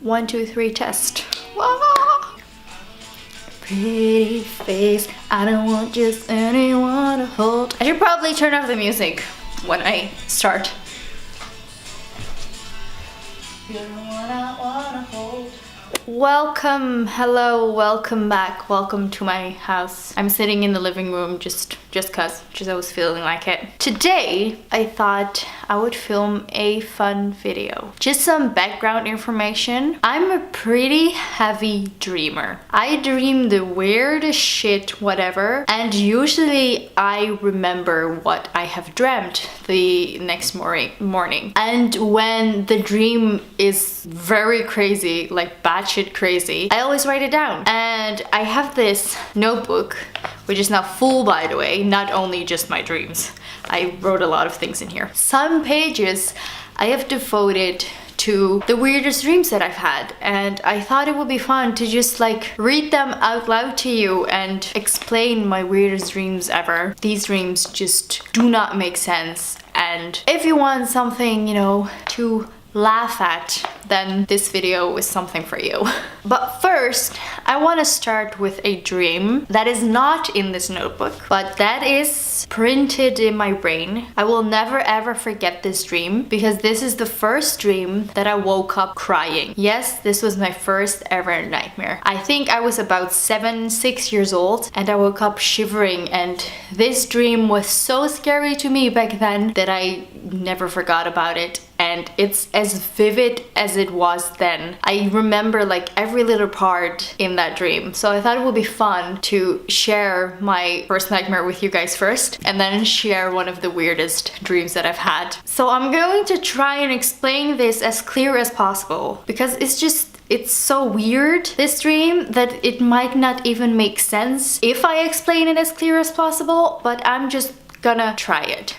1, 2, 3 test. Wah! Pretty face, I don't want just anyone to hold. I should probably turn off the music when I start. You're the one I wanna hold. Welcome, hello, welcome back, welcome to my house. I'm sitting in the living room just cause I was feeling like it. Today, I thought I would film a fun video. Just some background information. I'm a pretty heavy dreamer. I dream the weirdest shit, whatever, and usually I remember what I have dreamt the next morning. And when the dream is very crazy, like batshit crazy, I always write it down. And I have this notebook, which is now full, by the way, not only just my dreams. I wrote a lot of things in here. Some pages I have devoted to the weirdest dreams that I've had, and I thought it would be fun to just like read them out loud to you and explain my weirdest dreams ever. These dreams just do not make sense, and if you want something, you know, to laugh at, then this video is something for you. But first, I want to start with a dream that is not in this notebook, but that is printed in my brain. I will never ever forget this dream because this is the first dream that I woke up crying. Yes, this was my first ever nightmare. I think I was about 6 years old and I woke up shivering, and this dream was so scary to me back then that I never forgot about it. And it's as vivid as it was then. I remember like every little part in that dream. So I thought it would be fun to share my first nightmare with you guys first, and then share one of the weirdest dreams that I've had. So I'm going to try and explain this as clear as possible because it's so weird, this dream, that it might not even make sense if I explain it as clear as possible, but I'm just gonna try it.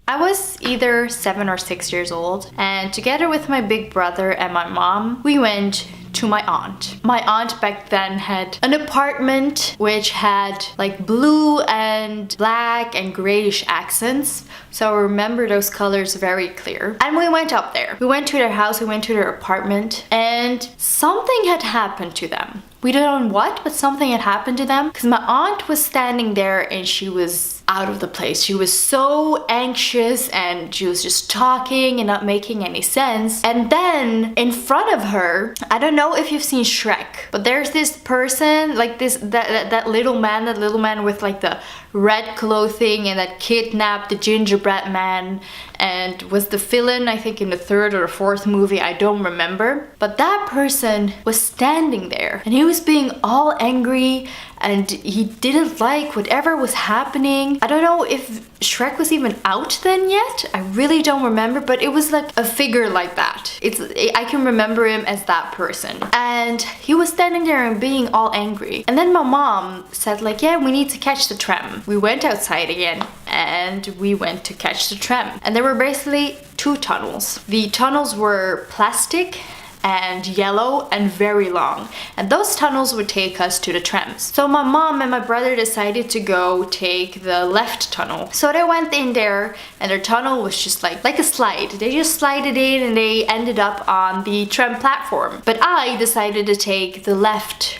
I was either 7 or 6 years old, and together with my big brother and my mom, we went to my aunt. My aunt back then had an apartment which had like blue and black and grayish accents, so I remember those colors very clear. And we went up there. We went to their house, we went to their apartment, and something had happened to them. We don't know what, but something had happened to them because my aunt was standing there and she was out of the place. She was so anxious and she was just talking and not making any sense. And then in front of her, I don't know if you've seen Shrek, but there's this person, like that little man with like the red clothing and that kidnapped the gingerbread man and was the villain, I think, in the 3rd or 4th movie, I don't remember. But that person was standing there and he was being all angry and he didn't like whatever was happening. I don't know if Shrek was even out then yet. I really don't remember, but it was like a figure like that. I can remember him as that person. And he was standing there and being all angry. And then my mom said like, yeah, we need to catch the tram. We went outside again and we went to catch the tram. And there were basically 2 tunnels. The tunnels were plastic and yellow and very long, and those tunnels would take us to the trams. So my mom and my brother decided to go take the left tunnel. So they went in there and their tunnel was just like a slide. They just slided in and they ended up on the tram platform. But I decided to take the left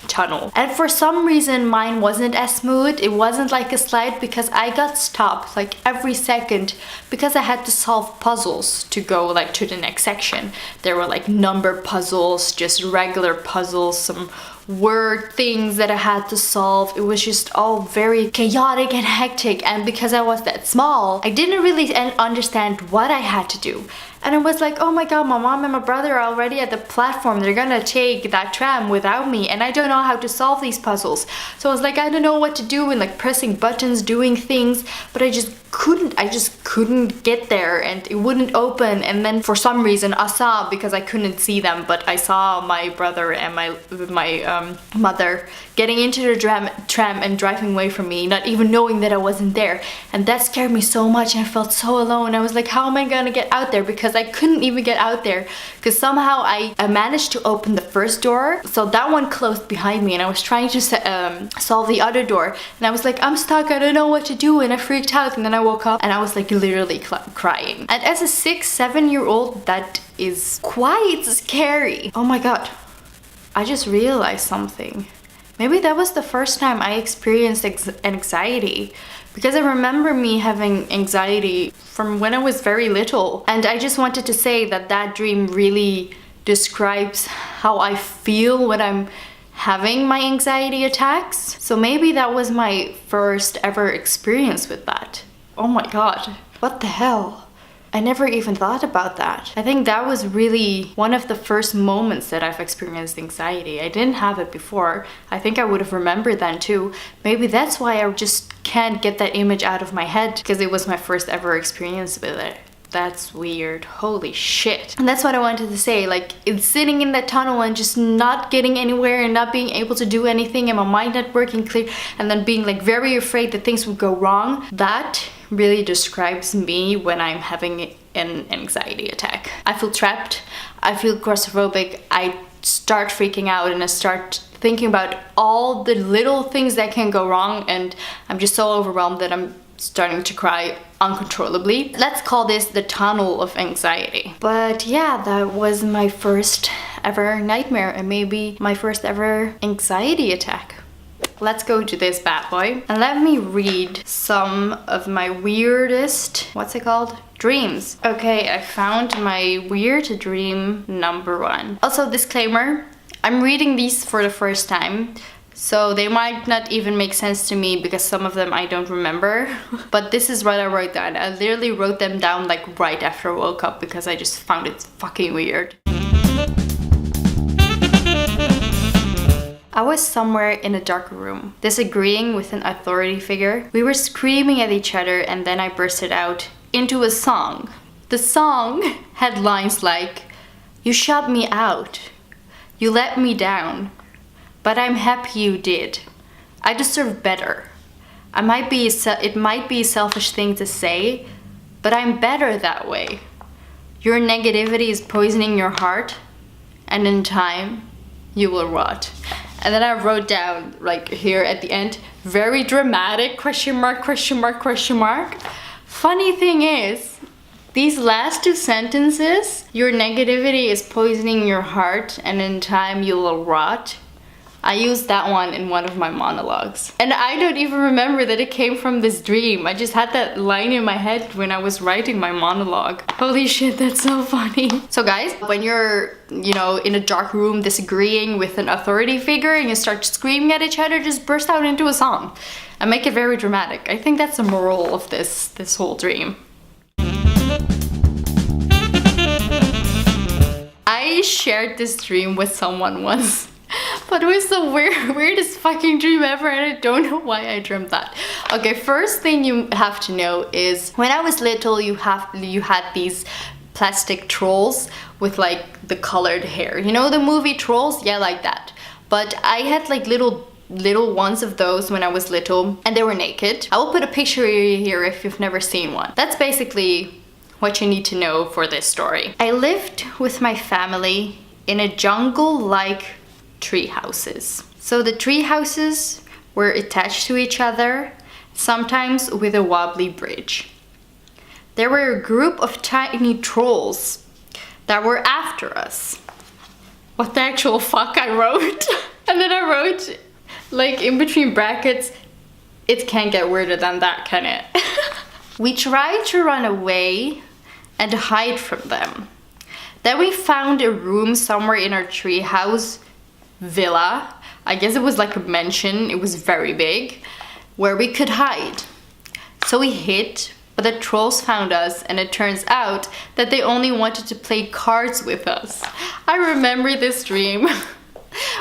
tunnel, and for some reason mine wasn't as smooth. It wasn't like a slide because I got stopped like every second because I had to solve puzzles to go like to the next section. There were like number puzzles, just regular puzzles, some word things that I had to solve. It was just all very chaotic and hectic, and because I was that small, I didn't really understand what I had to do. And it was like, oh my god, my mom and my brother are already at the platform. They're gonna take that tram without me, and I don't know how to solve these puzzles. So I was like, I don't know what to do, and like pressing buttons, doing things, but I just couldn't get there and it wouldn't open. And then for some reason I saw, because I couldn't see them, but I saw my brother and my mother getting into the tram and driving away from me, not even knowing that I wasn't there. And that scared me so much and I felt so alone. I was like, how am I gonna get out there? Because because I couldn't even get out there, because somehow I managed to open the first door, so that one closed behind me, and I was trying to solve the other door, and I was like, I'm stuck, I don't know what to do, and I freaked out, and then I woke up and I was like literally crying. And as a 6-7 year old, that is quite scary. Oh my god, I just realized something. Maybe that was the first time I experienced anxiety, because I remember me having anxiety from when I was very little. And I just wanted to say that that dream really describes how I feel when I'm having my anxiety attacks. So maybe that was my first ever experience with that. Oh my god, what the hell? I never even thought about that. I think that was really one of the first moments that I've experienced anxiety. I didn't have it before. I think I would have remembered then too. Maybe that's why I just can't get that image out of my head, because it was my first ever experience with it. That's weird. Holy shit. And that's what I wanted to say. Like, it's sitting in that tunnel and just not getting anywhere and not being able to do anything, and my mind not working clear, and then being like very afraid that things would go wrong. That really describes me when I'm having an anxiety attack. I feel trapped. I feel claustrophobic. I start freaking out and I start thinking about all the little things that can go wrong, and I'm just so overwhelmed that I'm starting to cry uncontrollably. Let's call this the tunnel of anxiety. But yeah, that was my first ever nightmare, and maybe my first ever anxiety attack. Let's go to this bad boy and let me read some of my weirdest, what's it called? Dreams. Okay, I found my weird dream number 1. Also, disclaimer, I'm reading these for the first time, so they might not even make sense to me because some of them I don't remember. But this is what I wrote down. I literally wrote them down like right after I woke up because I just found it fucking weird. I was somewhere in a dark room, disagreeing with an authority figure. We were screaming at each other, and then I bursted out into a song. The song had lines like, "You shut me out. You let me down. But I'm happy you did. I deserve better. It might be a selfish thing to say, but I'm better that way. Your negativity is poisoning your heart, and in time, you will rot." And then I wrote down, like here at the end, very dramatic, question mark, question mark, question mark. Funny thing is, these last 2 sentences, your negativity is poisoning your heart and in time you will rot, I used that one in one of my monologues. And I don't even remember that it came from this dream. I just had that line in my head when I was writing my monologue. Holy shit, that's so funny. So guys, when you're, you know, in a dark room disagreeing with an authority figure and you start screaming at each other, just burst out into a song and make it very dramatic. I think that's the moral of this whole dream. I shared this dream with someone once. But it was the weirdest fucking dream ever, and I don't know why I dreamt that. Okay, first thing you have to know is when I was little, you had these plastic trolls with like the colored hair. You know the movie Trolls? Yeah, like that. But I had like little ones of those when I was little, and they were naked. I will put a picture here if you've never seen one. That's basically what you need to know for this story. I lived with my family in a jungle-like tree houses. So the tree houses were attached to each other, sometimes with a wobbly bridge. There were a group of tiny trolls that were after us. What the actual fuck I wrote? And then I wrote, like in between brackets, it can't get weirder than that, can it? We tried to run away and hide from them. Then we found a room somewhere in our treehouse villa. I guess it was like a mansion, it was very big, where we could hide. So we hid, but the trolls found us, and it turns out that they only wanted to play cards with us. I remember this dream.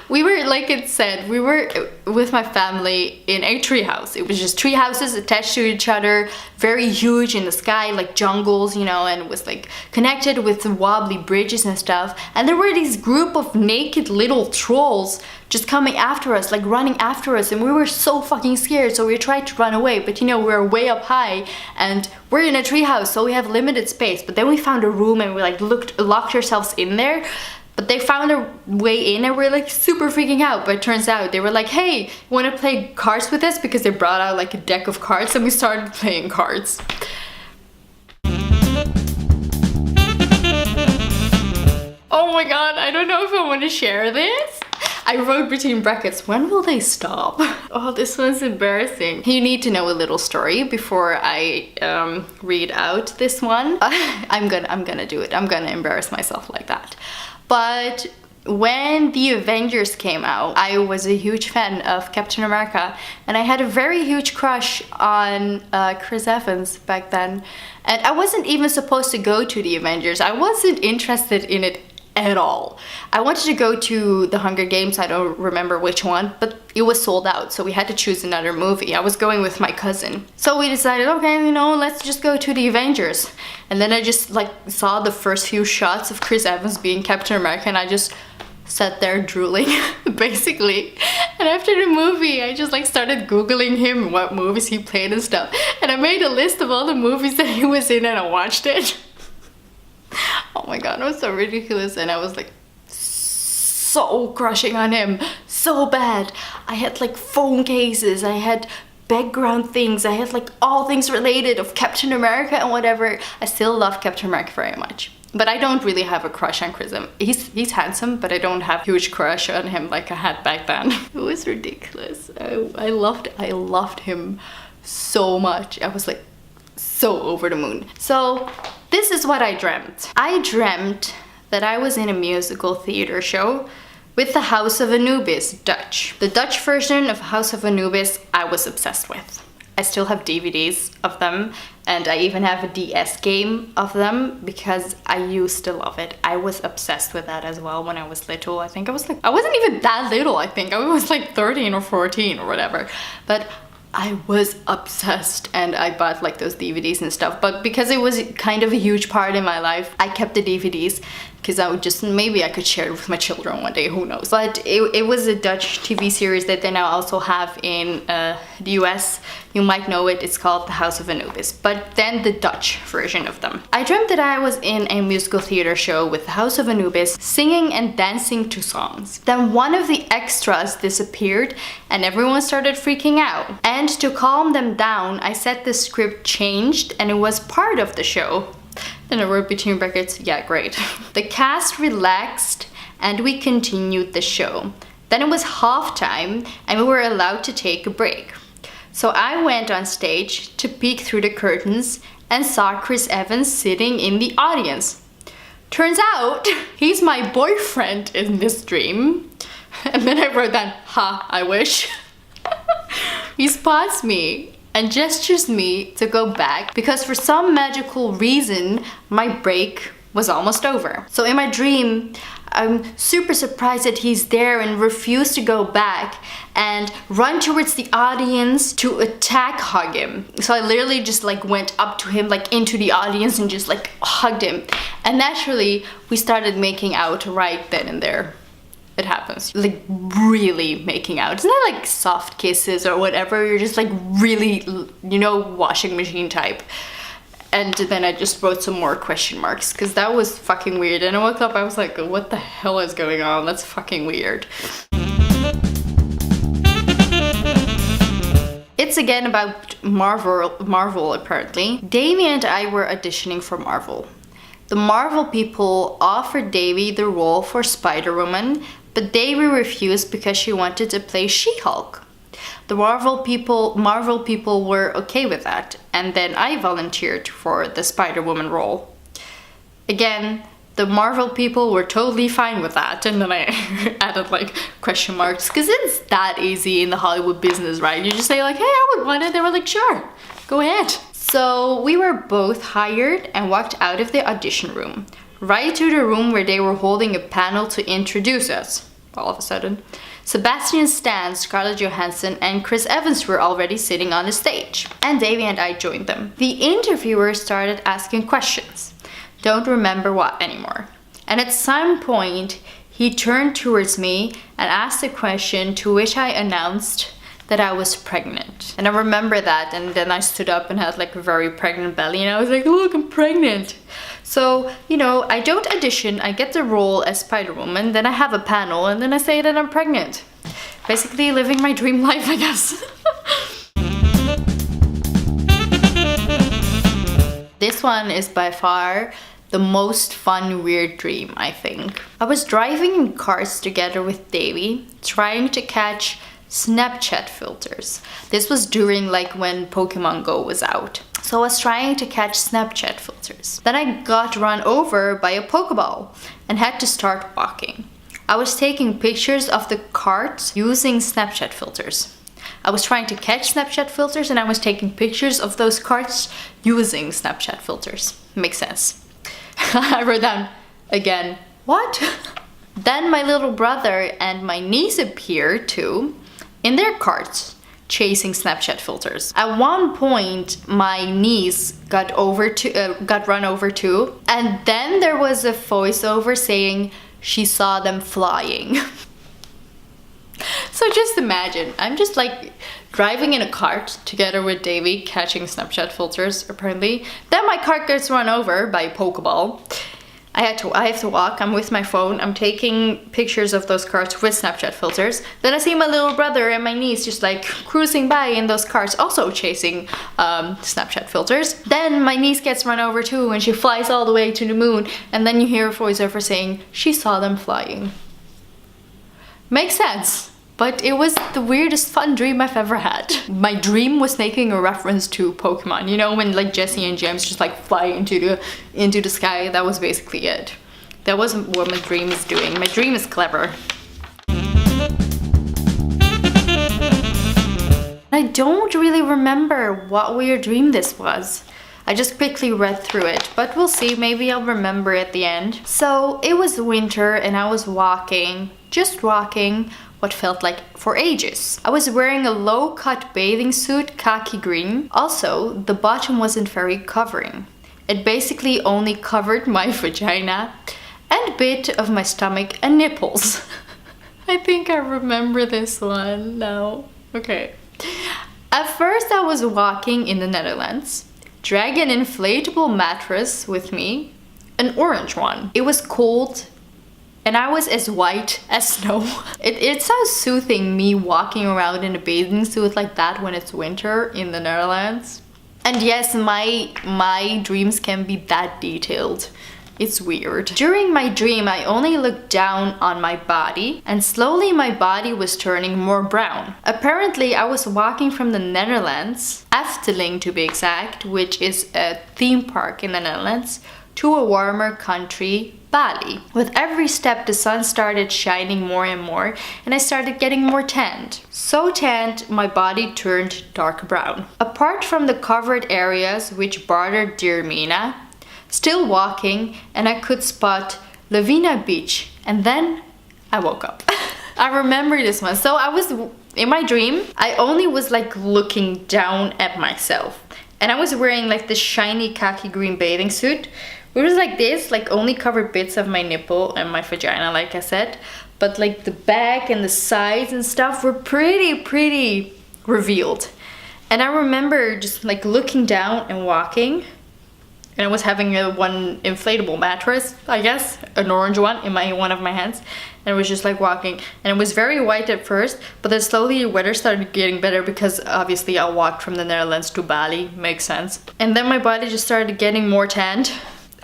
We were, like it said, we were with my family in a treehouse. It was just tree houses attached to each other, very huge in the sky, like jungles, you know, and it was like connected with wobbly bridges and stuff. And there were these group of naked little trolls just coming after us, like running after us, and we were so fucking scared, so we tried to run away, but you know, we're way up high and we're in a treehouse, so we have limited space. But then we found a room and we like locked ourselves in there. But they found a way in and we're like super freaking out. But it turns out they were like, hey, you want to play cards with us? Because they brought out like a deck of cards and we started playing cards. Oh my god, I don't know if I want to share this. I wrote between brackets, when will they stop? Oh, this one's embarrassing. You need to know a little story before I read out this one. I'm gonna do it. I'm gonna embarrass myself like that. But when the Avengers came out, I was a huge fan of Captain America, and I had a very huge crush on Chris Evans back then. And I wasn't even supposed to go to the Avengers. I wasn't interested in it at all. I wanted to go to the Hunger Games, I don't remember which one, but it was sold out, so we had to choose another movie. I was going with my cousin. So we decided, okay, you know, let's just go to the Avengers. And then I just like saw the first few shots of Chris Evans being Captain America, and I just sat there drooling, basically. And after the movie, I just like started Googling him, what movies he played and stuff. And I made a list of all the movies that he was in and I watched it. Oh my god, it was so ridiculous, and I was like so crushing on him, so bad. I had like phone cases, I had background things, I had like all things related of Captain America and whatever. I still love Captain America very much, but I don't really have a crush on Chris Evans. He's handsome, but I don't have a huge crush on him like I had back then. It was ridiculous. I loved him so much. I was like so over the moon. So this is what I dreamt. I dreamt that I was in a musical theater show with the House of Anubis, Dutch. The Dutch version of House of Anubis I was obsessed with. I still have DVDs of them, and I even have a DS game of them because I used to love it. I was obsessed with that as well when I was little. I think I was like, I wasn't even that little, I think. I was like 13 or 14 or whatever. But I was obsessed, and I bought like those DVDs and stuff. But because it was kind of a huge part in my life, I kept the DVDs because I would just, maybe I could share it with my children one day, who knows. But it was a Dutch TV series that they now also have in the US. You might know it, it's called The House of Anubis, but then the Dutch version of them. I dreamt that I was in a musical theater show with the House of Anubis, singing and dancing to songs. Then one of the extras disappeared and everyone started freaking out. And to calm them down, I said the script changed and it was part of the show. Then I wrote between brackets, yeah, great. The cast relaxed and we continued the show. Then it was halftime and we were allowed to take a break. So I went on stage to peek through the curtains and saw Chris Evans sitting in the audience. Turns out he's my boyfriend in this dream. And then I wrote down, ha, I wish. He spots me and gestures me to go back because for some magical reason my break was almost over. So in my dream, I'm super surprised that he's there and refused to go back and run towards the audience to hug him. So I literally just like went up to him like into the audience and just like hugged him. And naturally we started making out right then and there. It happens. Like really making out. It's not like soft kisses or whatever. You're just like really, you know, washing machine type. And then I just wrote some more question marks because that was fucking weird. And I woke up, I was like, what the hell is going on? That's fucking weird. It's again about Marvel apparently. Davey and I were auditioning for Marvel. The Marvel people offered Davey the role for Spider-Woman, but Davey refused because she wanted to play She-Hulk. The Marvel people were okay with that, and then I volunteered for the Spider-Woman role. Again, the Marvel people were totally fine with that, and then I added like question marks, because it's that easy in the Hollywood business, right? You just say like, hey, I would want it. They were like, sure, go ahead. So we were both hired and walked out of the audition room, right to the room where they were holding a panel to introduce us. All of a sudden, Sebastian Stan, Scarlett Johansson and Chris Evans were already sitting on the stage, and Davey and I joined them. The interviewer started asking questions. Don't remember what anymore. And at some point, he turned towards me and asked a question, to which I announced that I was pregnant. And I remember that, and then I stood up and had like a very pregnant belly, and I was like, look, I'm pregnant. So, you know, I don't audition, I get the role as Spider-Woman, then I have a panel, and then I say that I'm pregnant. Basically living my dream life, I guess. This one is by far the most fun weird dream, I think. I was driving in Kart together with Davey, trying to catch Snapchat filters. This was during like when Pokemon Go was out. So I was trying to catch Snapchat filters. Then I got run over by a Pokeball and had to start walking. I was taking pictures of the carts using Snapchat filters. I was trying to catch Snapchat filters and I was taking pictures of those carts using Snapchat filters. Makes sense. I wrote down again, what? Then my little brother and my niece appeared too in their carts chasing Snapchat filters. At one point my niece got run over too, and then there was a voiceover saying she saw them flying. So just imagine, I'm just like driving in a cart together with Davey, catching Snapchat filters apparently. Then my cart gets run over by a Pokeball. I have to walk, I'm with my phone, I'm taking pictures of those carts with Snapchat filters. Then I see my little brother and my niece just like cruising by in those carts, also chasing Snapchat filters. Then my niece gets run over too and she flies all the way to the moon, and then you hear a voiceover saying she saw them flying. Makes sense. But it was the weirdest fun dream I've ever had. My dream was making a reference to Pokemon. You know, when like Jessie and James just like fly into the sky. That was basically it. That wasn't what my dream is doing. My dream is clever. I don't really remember what weird dream this was. I just quickly read through it, but we'll see, maybe I'll remember at the end. So it was winter and I was walking, just walking, what felt like for ages. I was wearing a low-cut bathing suit, khaki green. Also, the bottom wasn't very covering. It basically only covered my vagina and a bit of my stomach and nipples. I think I remember this one now. Okay. At first I was walking in the Netherlands, drag an inflatable mattress with me, an orange one. It was cold and I was as white as snow. It sounds soothing, me walking around in a bathing suit like that when it's winter in the Netherlands. And yes, my dreams can be that detailed. It's weird. During my dream, I only looked down on my body, and slowly my body was turning more brown. Apparently, I was walking from the Netherlands, Efteling to be exact, which is a theme park in the Netherlands, to a warmer country, Bali. With every step, the sun started shining more and more, and I started getting more tanned. So tanned, my body turned dark brown. Apart from the covered areas which bordered dear Mina, still walking, and I could spot Lavina Beach, and then I woke up. I remember this one. So I was in my dream, I only was like looking down at myself, and I was wearing like this shiny khaki green bathing suit. It was like this, like only covered bits of my nipple and my vagina, like I said, but like the back and the sides and stuff were pretty revealed. And I remember just like looking down and walking, and I was having one inflatable mattress, I guess, an orange one in one of my hands, and I was just like walking, and it was very white at first, but then slowly the weather started getting better because obviously I walked from the Netherlands to Bali, makes sense. And then my body just started getting more tanned.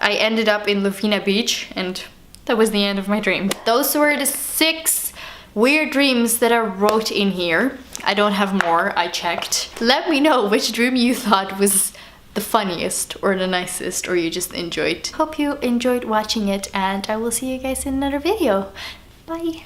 I ended up in Lavina Beach, and that was the end of my dream. Those were the 6 weird dreams that I wrote in here. I don't have more, I checked. Let me know which dream you thought was the funniest or the nicest, or you just enjoyed. Hope you enjoyed watching it, and I will see you guys in another video. Bye!